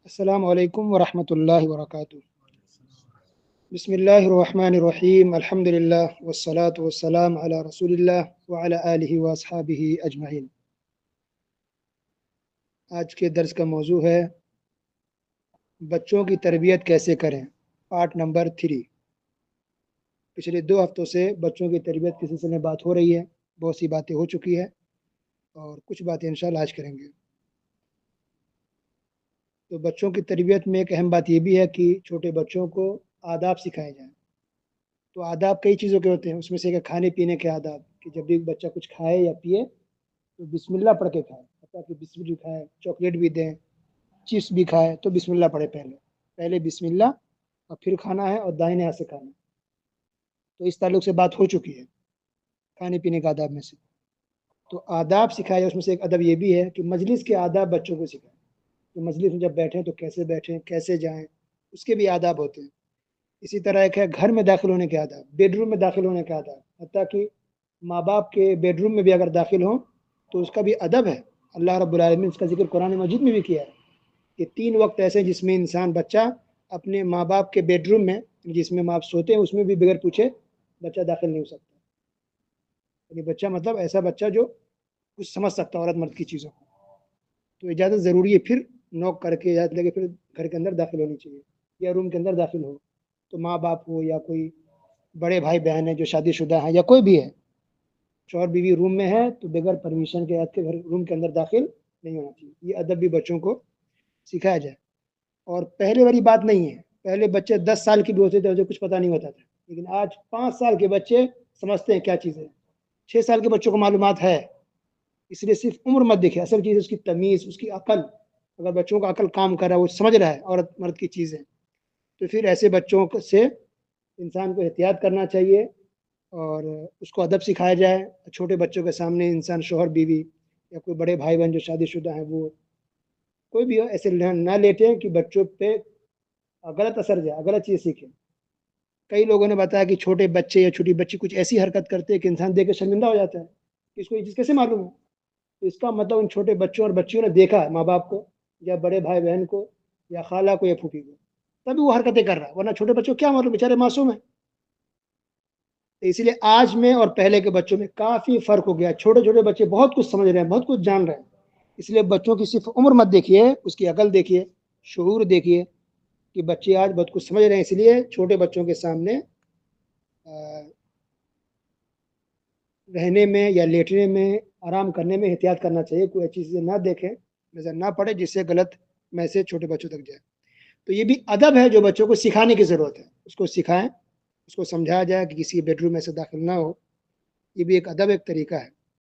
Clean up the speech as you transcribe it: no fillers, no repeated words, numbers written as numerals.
السلام علیکم ورحمۃ اللہ وبرکاتہ۔ بسم اللہ الرحمن الرحیم، الحمد للہ والصلاة والسلام علی رسول اللہ وعلی آلہ واصحابہ اجمعین۔ آج کے درس کا موضوع ہے بچوں کی تربیت کیسے کریں، پارٹ نمبر 3۔ پچھلے 2 ہفتوں سے بچوں کی تربیت کے سلسلے میں بات ہو رہی ہے، بہت سی باتیں ہو چکی ہے اور کچھ باتیں انشاءاللہ آج کریں گے۔ تو بچوں کی تربیت میں ایک اہم بات یہ بھی ہے کہ چھوٹے بچوں کو آداب سکھائے جائیں۔ تو آداب کئی چیزوں کے ہوتے ہیں، اس میں سے ایک کھانے پینے کے آداب، کہ جب بھی بچہ کچھ کھائے یا پیے تو بسم اللہ پڑھ کے کھائے، تاکہ بسم اللہ کھائے، چاکلیٹ بھی دیں، چپس بھی کھائے تو بسم اللہ پڑھے، پہلے بسم اللہ اور پھر کھانا ہے اور دائیں ہاتھ سے کھانا ہے۔ تو اس تعلق سے بات ہو چکی ہے کھانے پینے کے آداب میں سے۔ تو آداب سکھائے، اس میں سے ایک ادب یہ بھی ہے کہ مجلس کے آداب بچوں کو سکھائیں، کہ مجلس میں جب بیٹھیں تو کیسے بیٹھیں، کیسے جائیں، اس کے بھی آداب ہوتے ہیں۔ اسی طرح ایک ہے گھر میں داخل ہونے کے آداب، بیڈ روم میں داخل ہونے کے آداب، حتیٰ کہ ماں باپ کے بیڈ روم میں بھی اگر داخل ہوں تو اس کا بھی ادب ہے۔ اللہ رب العالمین اس کا ذکر قرآن مجید میں بھی کیا ہے کہ 3 وقت ایسے جس میں انسان بچہ اپنے ماں باپ کے بیڈ روم میں، جس میں ماں باپ سوتے ہیں، اس میں بھی بغیر پوچھے بچہ داخل نہیں ہو سکتا۔ یعنی بچہ مطلب ایسا بچہ جو کچھ سمجھ سکتا عورت مرد کی چیزوں کو، تو اجازت ضروری ہے، پھر نوک کر کے اجازت لے کے پھر گھر کے اندر داخل ہونی چاہیے یا روم کے اندر داخل ہو۔ تو ماں باپ ہو یا کوئی بڑے بھائی بہن ہے جو شادی شدہ ہیں یا کوئی بھی ہے، شوہر بیوی روم میں ہے تو بغیر پرمیشن کے گھر روم کے اندر داخل نہیں ہونا چاہیے۔ یہ ادب بھی بچوں کو سکھایا جائے۔ اور پہلے والی بات نہیں ہے، پہلے بچے 10 سال کے بھی ہوتے تھے جو کچھ پتہ نہیں ہوتا تھا، لیکن آج 5 سال کے بچے سمجھتے ہیں کیا چیز ہے، 6 سال کے بچوں کو معلومات ہے۔ اس لیے صرف عمر مت دیکھے، اصل چیز اس کی تمیز، اس کی عقل۔ اگر بچوں کا عقل کام کر رہا ہے، وہ سمجھ رہا ہے عورت مرد کی چیزیں، تو پھر ایسے بچوں سے انسان کو احتیاط کرنا چاہیے اور اس کو ادب سکھایا جائے۔ چھوٹے بچوں کے سامنے انسان شوہر بیوی یا کوئی بڑے بھائی بہن جو شادی شدہ ہیں، وہ کوئی بھی ہو، ایسے نہ لیٹیں کہ بچوں پہ غلط اثر جائے، غلط چیز سیکھیں۔ کئی لوگوں نے بتایا کہ چھوٹے بچے یا چھوٹی بچی کچھ ایسی حرکت کرتے ہیں کہ انسان دیکھ کے شرمندہ ہو جاتا ہے، اس کو یہ چیز کیسے معلوم ہے؟ تو اس کا مطلب ان چھوٹے بچوں اور بچیوں نے دیکھا ہے ماں باپ کو یا بڑے بھائی بہن کو یا خالہ کو یا پھوپھی کو، تبھی وہ حرکتیں کر رہا ہے، ورنہ چھوٹے بچوں کو کیا معلوم، بیچارے معصوم ہیں۔ تو اسی لیے آج میں اور پہلے کے بچوں میں کافی فرق ہو گیا۔ چھوٹے چھوٹے بچے بہت کچھ سمجھ رہے ہیں، بہت کچھ جان رہے ہیں۔ اس لیے بچوں کی صرف عمر مت دیکھیے، اس کی عقل دیکھیے، شعور دیکھیے کہ بچے آج بہت کچھ سمجھ رہے ہیں۔ اس لیے چھوٹے بچوں کے سامنے رہنے میں یا لیٹنے میں، آرام کرنے میں احتیاط کرنا چاہیے، کوئی ایسی چیزیں نہ دیکھیں، نظر نہ پڑے جس سے غلط میسج چھوٹے بچوں تک جائے۔ تو یہ بھی ادب ہے جو بچوں کو سکھانے کی ضرورت ہے، اس کو سکھائیں، اس کو سمجھایا جائے کہ کسی بیڈ روم میں سے داخل نہ ہو۔ یہ بھی ایک ادب، ایک طریقہ ہے۔